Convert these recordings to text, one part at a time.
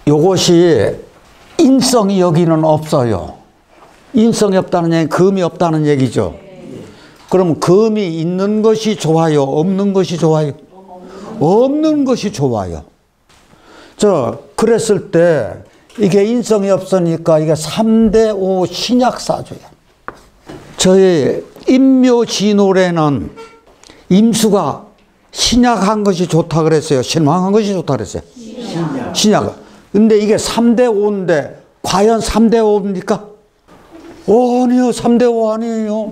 요것이 인성이 여기는 없어요. 인성이 없다는 얘기, 금이 없다는 얘기죠. 그럼 금이 있는 것이 좋아요? 없는 것이 좋아요? 없는 것이 좋아요. 그랬을 때 이게 인성이 없으니까 이게 3대5 신약사주야. 저희 임묘진홀에는 임수가 신약한 것이 좋다 그랬어요? 신왕한 것이 좋다 그랬어요? 신약. 근데 이게 3대5인데 과연 3대5입니까? 아니요. 3대5 아니에요.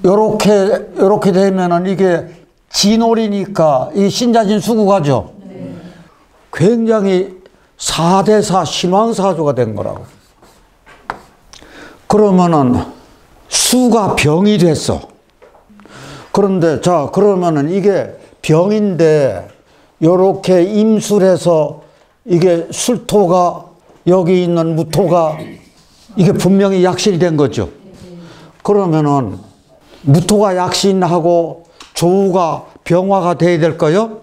요렇게 되면은 이게 진홀이니까 이 신자진수구가죠. 굉장히 4대4 신왕사주가 된 거라고. 그러면은 수가 병이 됐어. 그런데 그러면은 이게 병인데 요렇게 임술해서 이게 술토가 여기 있는 무토가 이게 분명히 약신이 된 거죠. 그러면은 무토가 약신하고 조우가 병화가 돼야 될까요?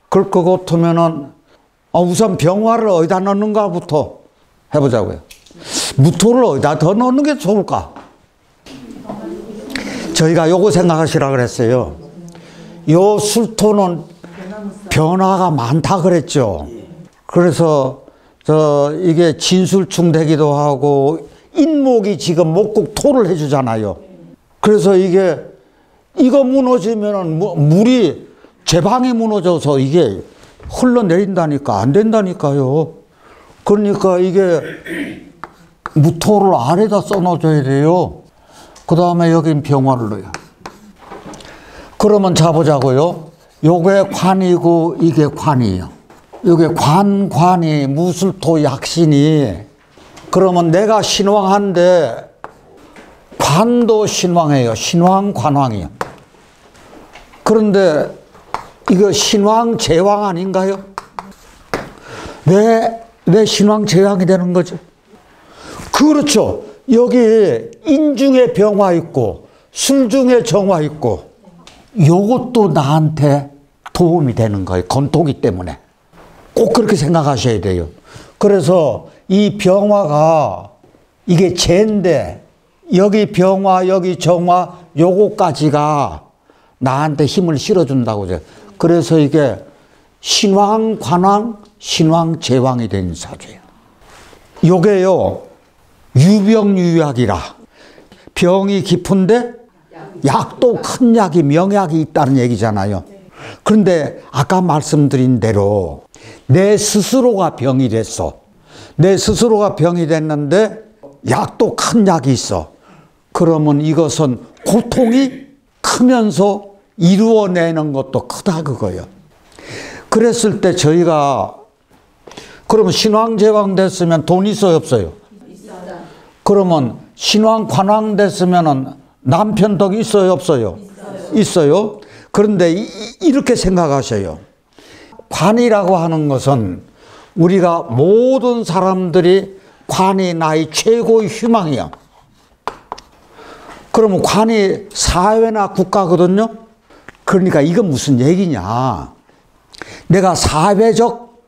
그럴 것 같으면은 우선 병화를 어디다 넣는가부터 해보자고요. 무토를 어디다 더 넣는 게 좋을까? 저희가 요거 생각하시라 그랬어요. 요 술토는 변화가 많다 그랬죠. 그래서 이게 진술충되기도 하고 인목이 지금 목국 토를 해주잖아요. 그래서 이거 무너지면은 물이 제 방에 무너져서 이게 흘러내린다니까 안 된다니까요. 그러니까 이게 무토를 아래다 써놔줘야 돼요. 그 다음에 여긴 병화를 넣어요. 그러면 자보자고요. 요게 관이고 이게 관이에요. 요게 관이 무술토 약신이. 그러면 내가 신왕한데 관도 신왕이에요. 신왕 관왕이요. 그런데 이거 신왕 제왕 아닌가요? 왜 신왕 제왕이 되는 거죠? 그렇죠. 여기 인중에 병화 있고 술중에 정화 있고 요것도 나한테 도움이 되는 거예요. 건토기 때문에. 꼭 그렇게 생각하셔야 돼요. 그래서 이 병화가 이게 재인데 여기 병화 여기 정화 요거까지가 나한테 힘을 실어준다고. 그래서 이게 신왕 관왕 신왕 제왕이 된 사주예요. 요게요 유병유약이라. 병이 깊은데 약도 큰 약이 명약이 있다는 얘기잖아요. 그런데 아까 말씀드린 대로 내 스스로가 병이 됐어. 내 스스로가 병이 됐는데 약도 큰 약이 있어. 그러면 이것은 고통이 크면서 이루어내는 것도 크다 그거예요. 그랬을 때 저희가 그러면 신왕 제왕 됐으면 돈 있어요 없어요? 있어요. 그러면 신왕 관왕 됐으면 남편 덕 있어요 없어요? 있어요. 그런데 이렇게 생각하셔요. 관이라고 하는 것은 우리가 모든 사람들이 관이 나의 최고의 희망이야. 그러면 관이 사회나 국가거든요. 그러니까 이건 무슨 얘기냐. 내가 사회적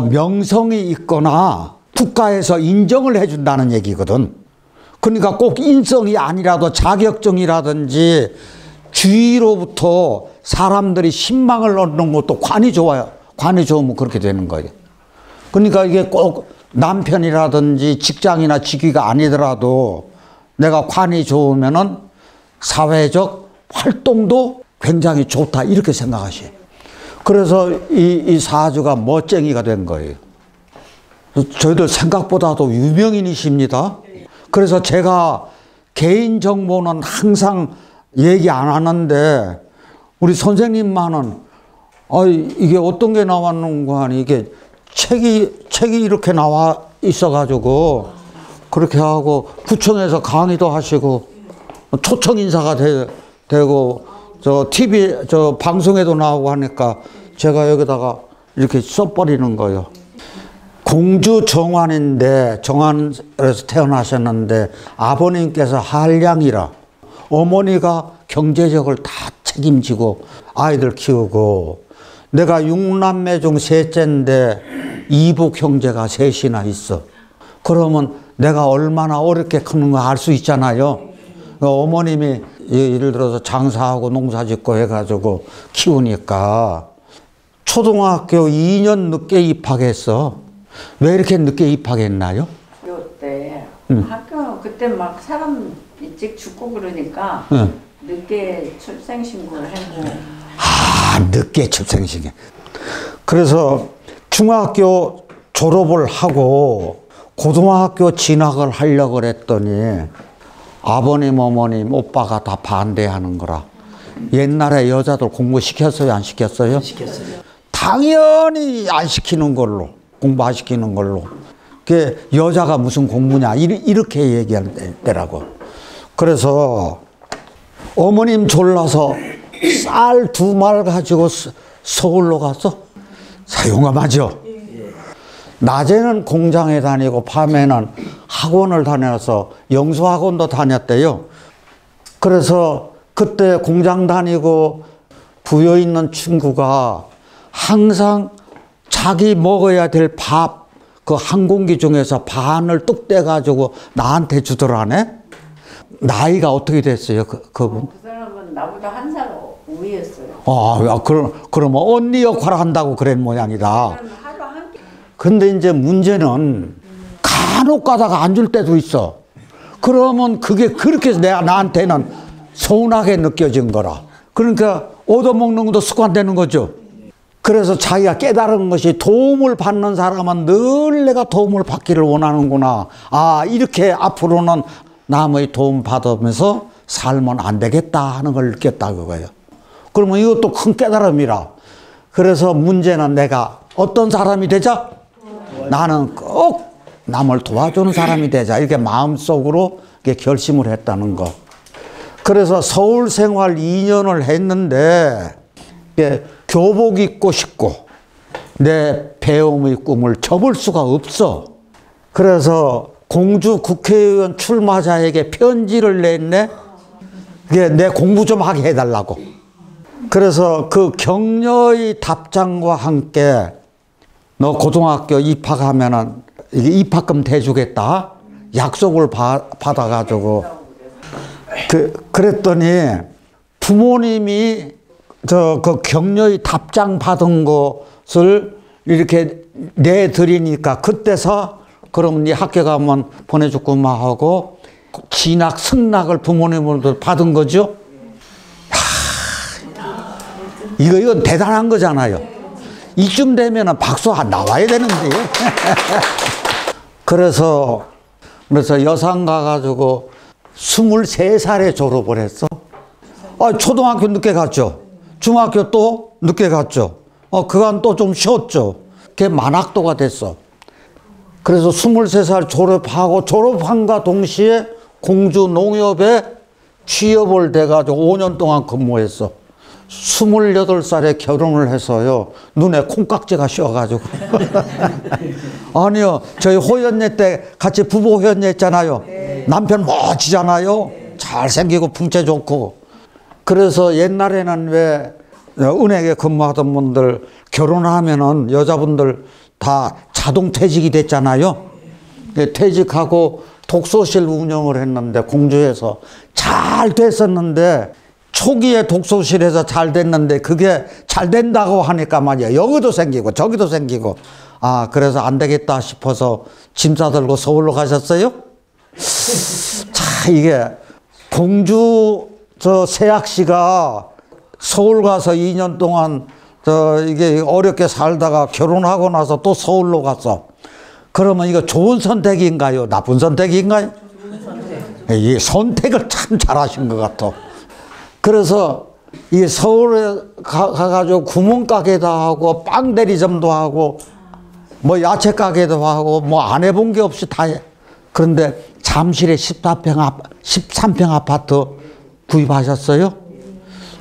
명성이 있거나 국가에서 인정을 해준다는 얘기거든. 그러니까 꼭 인성이 아니라도 자격증이라든지 주위로부터 사람들이 신망을 얻는 것도 관이 좋아요. 관이 좋으면 그렇게 되는 거예요. 그러니까 이게 꼭 남편이라든지 직장이나 직위가 아니더라도 내가 관이 좋으면은 사회적 활동도 굉장히 좋다 이렇게 생각하셔요. 그래서 이 사주가 멋쟁이가 된 거예요. 저희들 생각보다도 유명인이십니다. 그래서 제가 개인 정보는 항상 얘기 안 하는데 우리 선생님만은 이게 어떤 게 나왔는가 하니 이게 책이 이렇게 나와 있어가지고 그렇게 하고 구청에서 강의도 하시고 초청 인사가 되고 TV 방송에도 나오고 하니까 제가 여기다가 이렇게 써버리는 거예요. 공주 정환인데 정환에서 태어나셨는데 아버님께서 한량이라 어머니가 경제력을 다 책임지고 아이들 키우고 내가 6남매 중 셋째인데 이복 형제가 셋이나 있어. 그러면 내가 얼마나 어렵게 크는가 알 수 있잖아요. 어머님이 예를 들어서 장사하고 농사짓고 해가지고 키우니까 초등학교 2년 늦게 입학했어. 왜 이렇게 늦게 입학했나요? 요때 학교 그때 막 사람 일찍 죽고 그러니까 늦게 출생신고를 하고. 늦게 출생신고. 그래서 중학교 졸업을 하고 고등학교 진학을 하려고 그랬더니 아버님, 어머님, 오빠가 다 반대하는 거라. 옛날에 여자들 공부시켰어요, 안 시켰어요? 시켰어요. 당연히 안 시키는 걸로, 공부 안 시키는 걸로. 그 여자가 무슨 공부냐 이렇게 얘기하더라고. 그래서 어머님 졸라서 쌀 2말 가지고 서울로 갔어. 사용감하죠. 낮에는 공장에 다니고 밤에는 학원을 다녀서 영수학원도 다녔대요. 그래서 그때 공장 다니고 부여 있는 친구가 항상 자기 먹어야 될 밥 그 한 공기 중에서 반을 뚝 떼가지고 나한테 주더라네. 나이가 어떻게 됐어요, 그분? 그 사람은 나보다 1살 위였어요. 그러면 언니 역할을 한다고 그런 모양이다. 하루 한 끼. 근데 이제 문제는 간혹 가다가 안 줄 때도 있어. 그러면 그게 그렇게 나한테는 서운하게 느껴진 거라. 그러니까 얻어먹는 것도 습관되는 거죠. 그래서 자기가 깨달은 것이 도움을 받는 사람은 늘 내가 도움을 받기를 원하는구나. 이렇게 앞으로는 남의 도움 받으면서 살면 안 되겠다 하는 걸 느꼈다 그거예요. 그러면 이것도 큰 깨달음이라. 그래서 문제는 내가 어떤 사람이 되자? 나는 꼭 남을 도와주는 사람이 되자. 이렇게 마음속으로 이렇게 결심을 했다는 거. 그래서 서울 생활 2년을 했는데 교복 입고 싶고 내 배움의 꿈을 접을 수가 없어. 그래서 공주 국회의원 출마자에게 편지를 냈네. 내 공부 좀 하게 해달라고. 그래서 그 격려의 답장과 함께 너 고등학교 입학하면은 입학금 대주겠다 약속을 받아가지고 그랬더니 부모님이 그 격려의 답장 받은 것을 이렇게 내드리니까 그때서 그럼 네 학교 가면 보내주구만 하고 진학 승낙을 부모님으로도 받은 거죠. 이건 대단한 거잖아요. 이쯤 되면 박수 나와야 되는데. 그래서 여상 가가지고 23살에 졸업을 했어. 초등학교 늦게 갔죠. 중학교 또 늦게 갔죠. 그간 또 좀 쉬었죠. 그게 만학도가 됐어. 그래서 23살 졸업한과 동시에 공주 농협에 취업을 돼가지고 5년 동안 근무했어. 28살에 결혼을 해서요. 눈에 콩깍지가 씌어가지고. 아니요. 저희 호연예 때 같이 부부 호연예 했잖아요. 남편 멋지잖아요. 잘생기고 풍채 좋고. 그래서 옛날에는 왜 은행에 근무하던 분들 결혼하면은 여자분들 다 자동 퇴직이 됐잖아요. 퇴직하고 독서실 운영을 했는데 공주에서 잘 됐었는데 초기에 독서실에서 잘 됐는데 그게 잘 된다고 하니까 말이야. 여기도 생기고 저기도 생기고. 그래서 안 되겠다 싶어서 짐 싸들고 서울로 가셨어요? 자, 이게 공주 세학 씨가 서울 가서 2년 동안 이게 어렵게 살다가 결혼하고 나서 또 서울로 갔어. 그러면 이거 좋은 선택인가요? 나쁜 선택인가요? 이 선택을 참 잘하신 것 같아. 그래서 이 서울에 가가지고 구멍가게도 하고 빵 대리점도 하고 뭐 야채 가게도 하고 뭐 안 해본 게 없이 다 해. 그런데 잠실에 13평 아파트 구입하셨어요?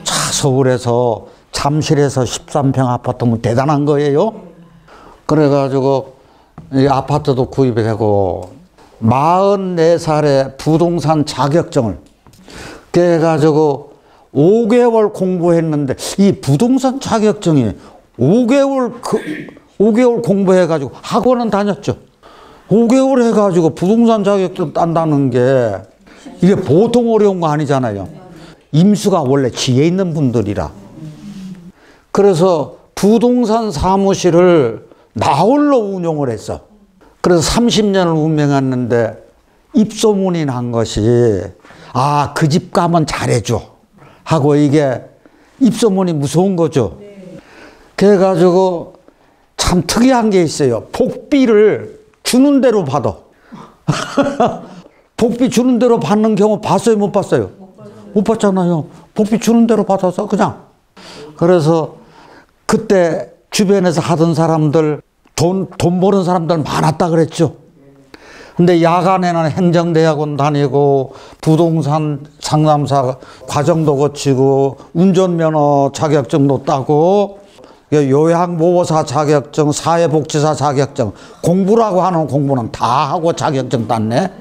자, 서울에서 잠실에서 13평 아파트면 대단한 거예요. 그래가지고 이 아파트도 구입이 되고 44살에 부동산 자격증을 그래가지고 5개월 공부했는데 이 부동산 자격증이 5개월 공부해가지고 학원은 다녔죠. 5개월 해가지고 부동산 자격증 딴다는 게 이게 보통 어려운 거 아니잖아요. 임수가 원래 지혜 있는 분들이라. 그래서 부동산 사무실을 나 홀로 운영을 했어. 그래서 30년을 운영했는데 입소문이 난 것이 그 집 가면 잘해줘 하고 이게 입소문이 무서운 거죠. 그래가지고 참 특이한 게 있어요. 복비를 주는 대로 받아. 복비 주는 대로 받는 경우 봤어요? 못 봤어요? 못 봤잖아요. 복비 주는 대로 받아서 그냥. 그래서 그때 주변에서 하던 사람들 돈 버는 사람들 많았다 그랬죠. 근데 야간에는 행정대학원 다니고 부동산 상담사 과정도 거치고 운전면허 자격증도 따고 요양보호사 자격증, 사회복지사 자격증, 공부라고 하는 공부는 다 하고 자격증 땄네.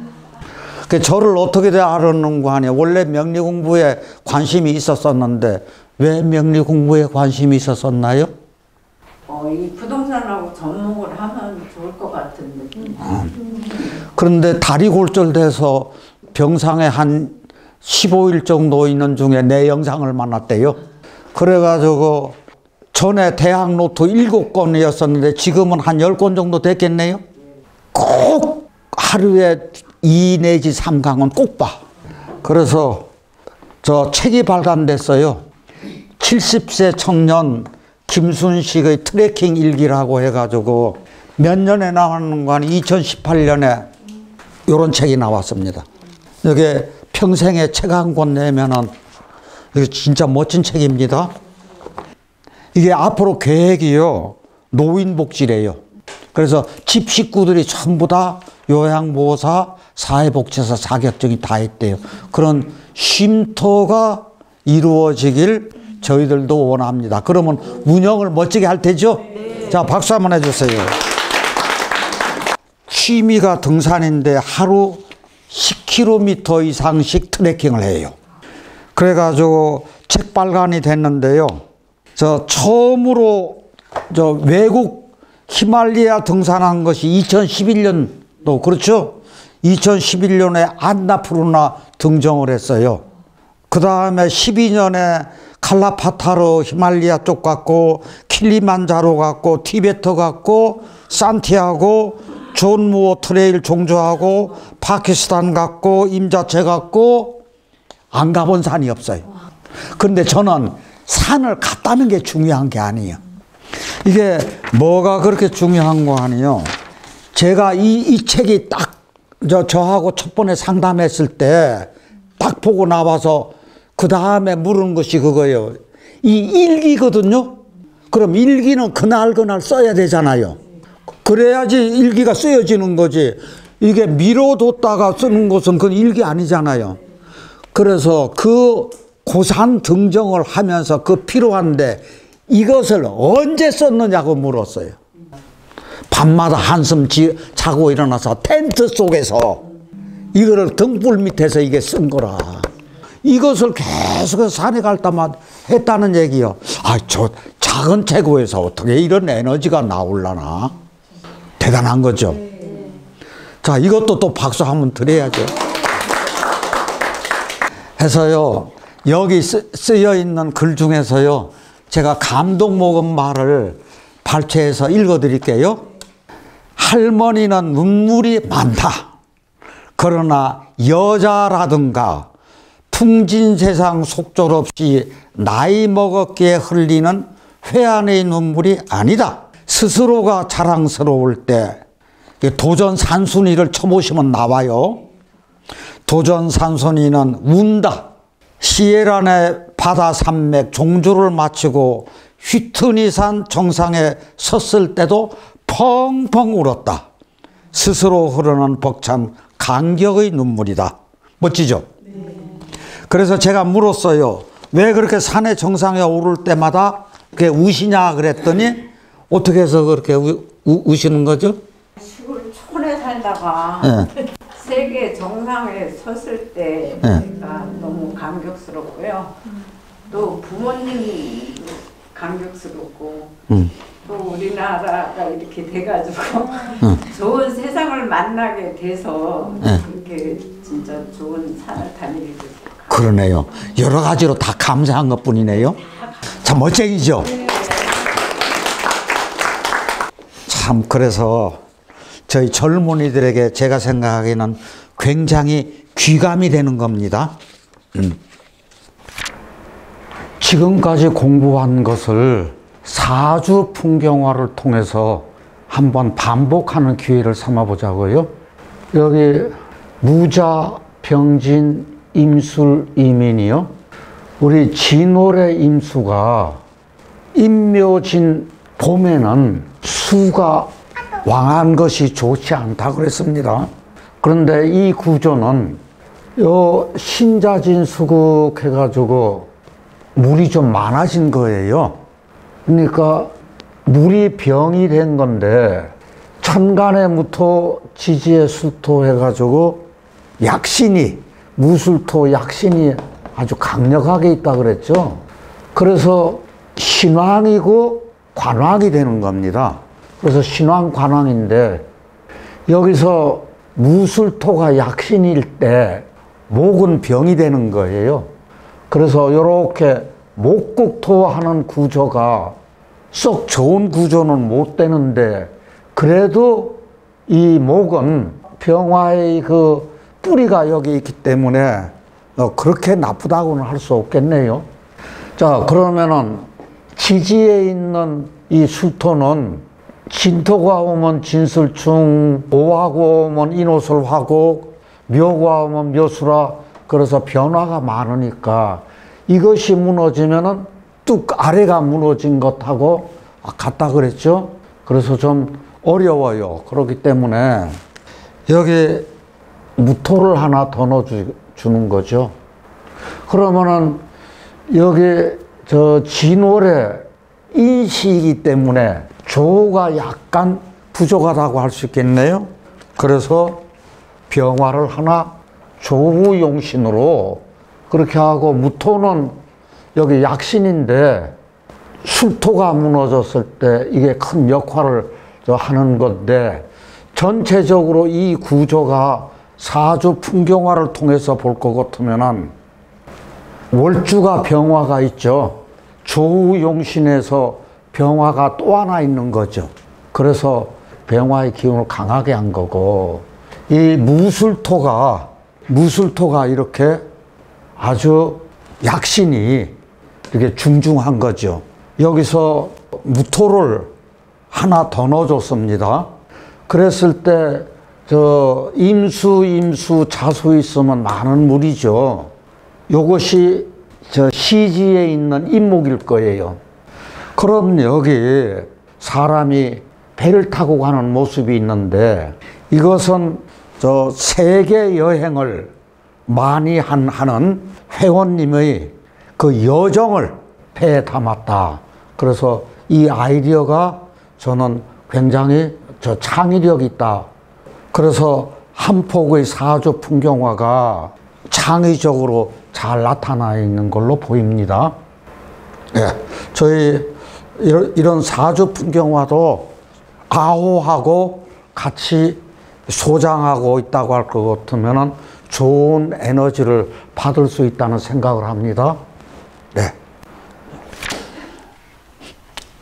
저를 어떻게 알았는고 하니 원래 명리공부에 관심이 있었었는데 왜 명리공부에 관심이 있었었나요? 이 부동산하고 접목을 하면 좋을 것 같은 느낌. 그런데 다리 골절돼서 병상에 한 15일 정도 있는 중에 내 영상을 만났대요. 그래가지고 전에 대학 노트 7권이었었는데 지금은 한 10권 정도 됐겠네요. 꼭 하루에 2 내지 3강은 꼭 봐. 그래서 저 책이 발간됐어요. 70세 청년 김순식의 트래킹 일기라고 해가지고 몇 년에 나왔는 거 아니 2018년에 이런 책이 나왔습니다. 이게 평생에 책 한 권 내면은 이게 진짜 멋진 책입니다. 이게 앞으로 계획이요. 노인복지래요. 그래서 집 식구들이 전부 다 요양보호사, 사회복지사 자격증이 다 있대요. 그런 쉼터가 이루어지길 저희들도 원합니다. 그러면 운영을 멋지게 할 테죠? 네. 자, 박수 한번 해주세요. 취미가 등산인데 하루 10km 이상씩 트레킹을 해요. 그래가지고 책 발간이 됐는데요. 처음으로 외국 히말라야 등산한 것이 2011년도 그렇죠? 2011년에 안나푸르나 등정을 했어요. 그 다음에 12년에 칼라파타르 히말라야 쪽 갔고 킬리만자로 갔고 티베트 갔고 산티아고 존 무어 트레일 종주하고 파키스탄 갔고 임자체 갔고 안 가본 산이 없어요. 그런데 저는 산을 갔다는 게 중요한 게 아니에요. 이게 뭐가 그렇게 중요한 거 아니에요. 제가 이 책이 딱 저하고 첫 번에 상담했을 때 딱 보고 나와서 그 다음에 물은 것이 그거예요. 이 일기거든요. 그럼 일기는 그날 써야 되잖아요. 그래야지 일기가 쓰여지는 거지. 이게 미뤄뒀다가 쓰는 것은 그건 일기 아니잖아요. 그래서 그 고산 등정을 하면서 그 필요한데 이것을 언제 썼느냐고 물었어요. 밤마다 한숨 자고 일어나서 텐트 속에서 이거를 등불 밑에서 이게 쓴 거라. 이것을 계속해서 산에 갈 때마다 했다는 얘기요. 저 작은 체구에서 어떻게 이런 에너지가 나올라나. 대단한 거죠. 자, 이것도 또 박수 한번 드려야죠. 해서요, 여기 쓰여 있는 글 중에서요, 제가 감동 먹은 말을 발췌해서 읽어 드릴게요. 할머니는 눈물이 많다. 그러나 여자라든가 풍진 세상 속절없이 나이 먹었기에 흘리는 회한의 눈물이 아니다. 스스로가 자랑스러울 때 도전 산순이를 쳐보시면 나와요. 도전 산순이는 운다. 시에라네 바다 산맥 종주를 마치고 휘트니산 정상에 섰을 때도 펑펑 울었다. 스스로 흐르는 벅찬 감격의 눈물이다. 멋지죠? 네. 그래서 제가 물었어요. 왜 그렇게 산의 정상에 오를 때마다 그렇게 우시냐 그랬더니 어떻게 해서 그렇게 우시는 거죠? 시골 촌에 살다가 네. 세계 정상에 섰을 때 제가 너무 감격스럽고요. 또 부모님 감격스럽고 음. 또 우리나라가 이렇게 돼가지고 좋은 세상을 만나게 돼서 네. 그렇게 진짜 좋은 산을 다니게 됐어요. 그러네요. 여러 가지로 다 감사한 것뿐이네요. 참 멋쟁이죠. 참 그래서 저희 젊은이들에게 제가 생각하기에는 굉장히 귀감이 되는 겁니다. 지금까지 공부한 것을 사주 풍경화를 통해서 한번 반복하는 기회를 삼아보자고요. 여기 무자, 병진, 임술, 이민이요. 우리 진월의 임수가 임묘진 봄에는 수가 왕한 것이 좋지 않다 그랬습니다. 그런데 이 구조는 요 신자진수국 해가지고 물이 좀 많아진 거예요. 그러니까 물이 병이 된 건데 천간에 무토 지지에 수토 해가지고 약신이 무술토 약신이 아주 강력하게 있다 그랬죠. 그래서 신왕이고 관왕이 되는 겁니다. 그래서 신왕 관왕인데 여기서 무술토가 약신일 때 목은 병이 되는 거예요. 그래서 이렇게 목국토하는 구조가 썩 좋은 구조는 못 되는데 그래도 이 목은 병화의 그 뿌리가 여기 있기 때문에 그렇게 나쁘다고는 할 수 없겠네요. 자, 그러면은 지지에 있는 이 술토는 진토가 오면 진술충, 오하고 오면 인호술화곡, 묘가 오면 묘수라. 그래서 변화가 많으니까 이것이 무너지면은 뚝 아래가 무너진 것하고 같다 그랬죠. 그래서 좀 어려워요. 그렇기 때문에 여기 무토를 하나 더 넣어주는 거죠. 그러면은 여기 저 진월의 인시이기 때문에 조가 약간 부족하다고 할 수 있겠네요. 그래서 병화를 하나 조후용신으로 그렇게 하고 무토는 여기 약신인데 술토가 무너졌을 때 이게 큰 역할을 하는 건데 전체적으로 이 구조가 사주 풍경화를 통해서 볼 것 같으면은 월주가 병화가 있죠. 조후용신에서 병화가 또 하나 있는 거죠. 그래서 병화의 기운을 강하게 한 거고 이 무술토가 이렇게 아주 약신이 이렇게 중중한 거죠. 여기서 무토를 하나 더 넣어줬습니다. 그랬을 때 저 임수 자수 있으면 많은 물이죠. 요것이 저 시지에 있는 임목일 거예요. 그럼 여기 사람이 배를 타고 가는 모습이 있는데 이것은 저 세계 여행을 많이 하는 회원님의 그 여정을 배에 담았다. 그래서 이 아이디어가 저는 굉장히 저 창의력이 있다. 그래서 한 폭의 사주 풍경화가 창의적으로 잘 나타나 있는 걸로 보입니다. 예, 저희 이런 사주 풍경화도 아호하고 같이 소장하고 있다고 할 것 같으면 좋은 에너지를 받을 수 있다는 생각을 합니다. 네.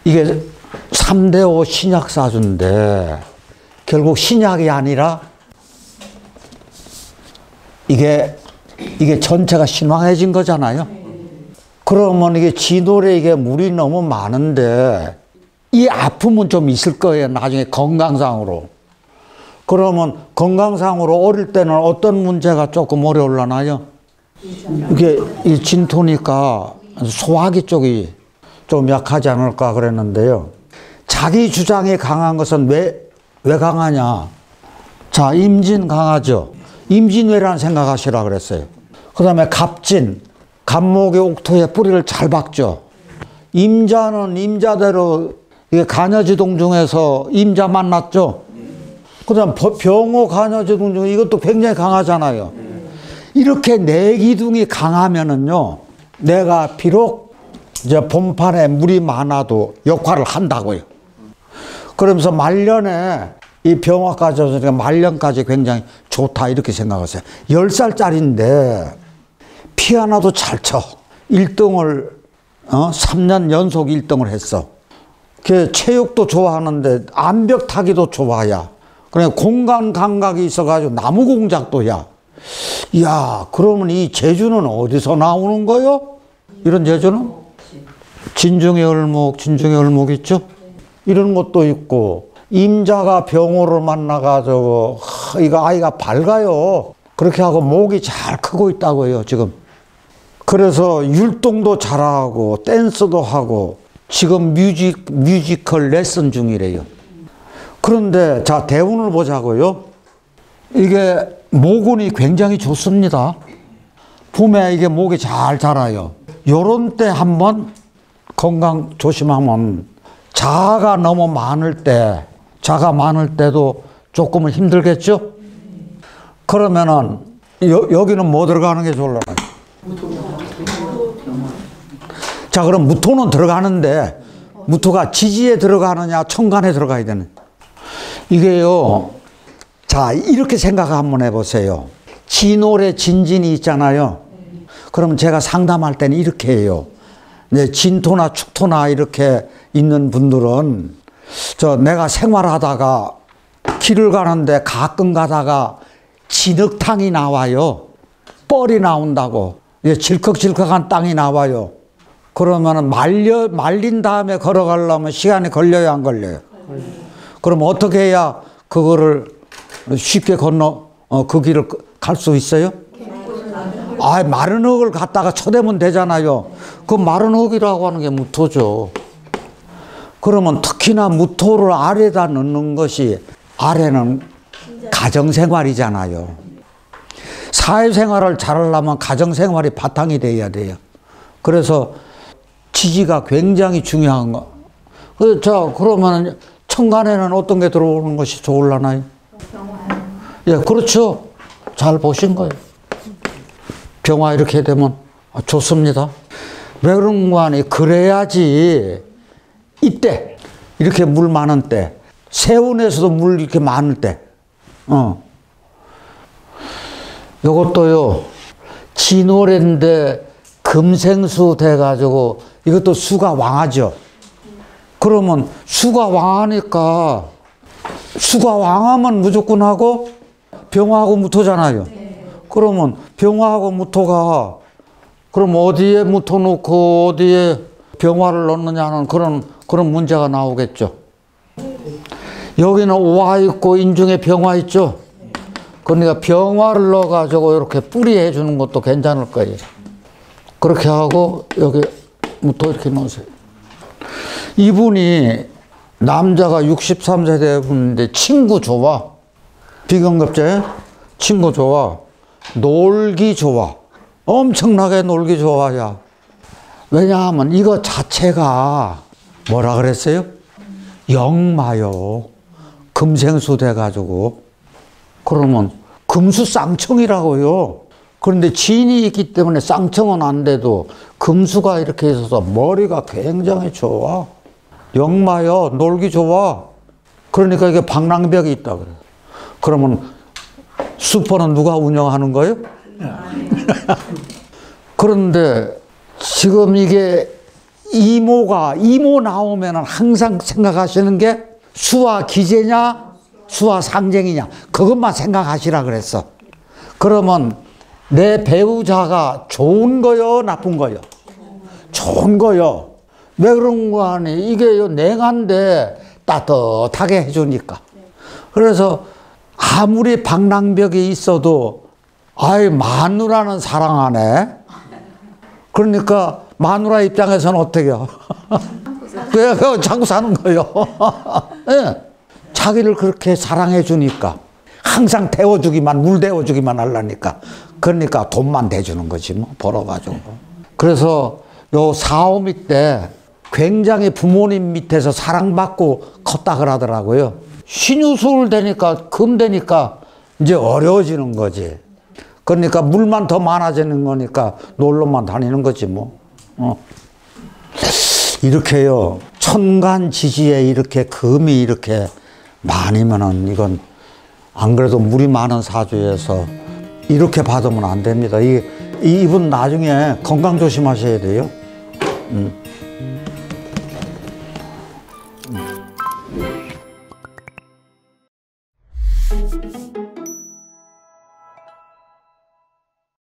이게 3대5 신약사주인데 결국 신약이 아니라 이게 전체가 신왕해진 거잖아요. 그러면 이게 진월에 이게 물이 너무 많은데 이 아픔은 좀 있을 거예요. 나중에 건강상으로. 그러면 건강상으로 어릴 때는 어떤 문제가 조금 어려울라나요? 이게 이 진토니까 소화기 쪽이 좀 약하지 않을까 그랬는데요. 자기 주장이 강한 것은 왜 강하냐? 자, 임진 강하죠. 임진왜란 생각하시라 그랬어요. 그 다음에 갑진, 갑목의 옥토에 뿌리를 잘 박죠. 임자는 임자대로 이게 간여지동 중에서 임자 만났죠. 그 다음 병호 간여지동 중에 이것도 굉장히 강하잖아요. 이렇게 네 기둥이 강하면은요, 내가 비록 이제 봄판에 물이 많아도 역할을 한다고요. 그러면서 말년에 이 병화까지 오니까 말년까지 굉장히 좋다 이렇게 생각하세요. 10살짜리인데 피아노도 잘 쳐. 1등을 3년 연속 1등을 했어. 그 체육도 좋아하는데 암벽 타기도 좋아야. 그래 공간 감각이 있어가지고 나무 공작도 야. 야, 그러면 이 재주는 어디서 나오는 거요? 이런 재주는? 진중의 을목 있죠? 이런 것도 있고, 임자가 병호를 만나가지고, 이거 아이가 밝아요. 그렇게 하고 목이 잘 크고 있다고요, 지금. 그래서 율동도 잘하고, 댄스도 하고, 지금 뮤지컬 레슨 중이래요. 그런데, 자, 대운을 보자고요. 이게 모근이 굉장히 좋습니다. 봄에 이게 목이 잘 자라요. 요런 때 한번 건강 조심하면 자가 너무 많을 때도 조금은 힘들겠죠? 그러면은 여기는 뭐 들어가는 게 좋을라나? 자, 그럼 무토는 들어가는데 무토가 지지에 들어가느냐 천간에 들어가야 되는. 이게요. 자, 이렇게 생각 한번 해보세요. 진월에 진진이 있잖아요. 그럼 제가 상담할 때는 이렇게 해요. 네, 진토나 축토나 이렇게 있는 분들은 내가 생활하다가 길을 가는데 가끔 가다가 진흙탕이 나와요. 뻘이 나온다고. 질컥질컥한 땅이 나와요. 그러면 말린 다음에 걸어가려면 시간이 걸려요, 안 걸려요? 그럼 어떻게 해야 그거를 쉽게 그 길을 갈 수 있어요? 마른 흙을 갖다가 쳐대면 되잖아요. 그 마른 흙이라고 하는 게 무토죠. 그러면 특히나 무토를 아래에다 넣는 것이, 아래는 가정생활이잖아요. 사회생활을 잘하려면 가정생활이 바탕이 돼야 돼요. 그래서 지지가 굉장히 중요한 거. 자, 그러면 천간에는 어떤 게 들어오는 것이 좋을라나요? 예, 그렇죠. 잘 보신 거예요. 병화 이렇게 되면 좋습니다. 왜 그런가 하니, 그래야지 이때, 이렇게 물 많은 때, 세운에서도 물 이렇게 많을 때, 요것도요, 진월인데 금생수 돼가지고, 이것도 수가 왕하죠. 그러면 수가 왕하니까, 수가 왕하면 무조건 하고, 병화하고 무토잖아요. 그러면 병화하고 무토가, 그럼 어디에 무토 놓고 어디에 병화를 넣느냐는 그런 문제가 나오겠죠. 여기는 오화 있고 인중에 병화 있죠. 그러니까 병화를 넣어가지고 이렇게 뿌리 해주는 것도 괜찮을 거예요. 그렇게 하고 여기 무토 이렇게 넣으세요. 이분이 남자가 63세 되는데 친구 좋아. 비경급제 친구 좋아. 놀기 좋아. 엄청나게 놀기 좋아야. 왜냐하면 이거 자체가 뭐라 그랬어요? 역마요. 금생수 돼가지고. 그러면 금수쌍청이라고요. 그런데 진이 있기 때문에 쌍청은 안 돼도 금수가 이렇게 있어서 머리가 굉장히 좋아. 역마요. 놀기 좋아. 그러니까 이게 방랑벽이 있다 그래요. 그러면 슈퍼는 누가 운영하는 거예요? 그런데 지금 이게 이모 나오면 항상 생각하시는 게 수와 기재냐, 수와 상쟁이냐, 그것만 생각하시라 그랬어. 그러면 내 배우자가 좋은 거요, 나쁜 거요? 좋은 거요. 왜 그런 거 하니? 이게요, 냉한데 따뜻하게 해주니까. 그래서 아무리 방랑벽이 있어도, 마누라는 사랑하네. 그러니까 마누라 입장에서는 어때요? 왜 자꾸 사는 거예요? 네. 자기를 그렇게 사랑해 주니까, 항상 물 데워주기만 하려니까. 그러니까 돈만 대주는 거지, 뭐, 벌어가지고. 그래서 요 사오미 때 굉장히 부모님 밑에서 사랑받고 컸다 그러더라고요. 신유술 되니까, 금 되니까 이제 어려워지는 거지. 그러니까 물만 더 많아지는 거니까 놀러만 다니는 거지 뭐. 이렇게요. 천간 지지에 이렇게 금이 이렇게 많으면은 이건 안 그래도 물이 많은 사주에서 이렇게 받으면 안 됩니다. 이분 나중에 건강 조심하셔야 돼요.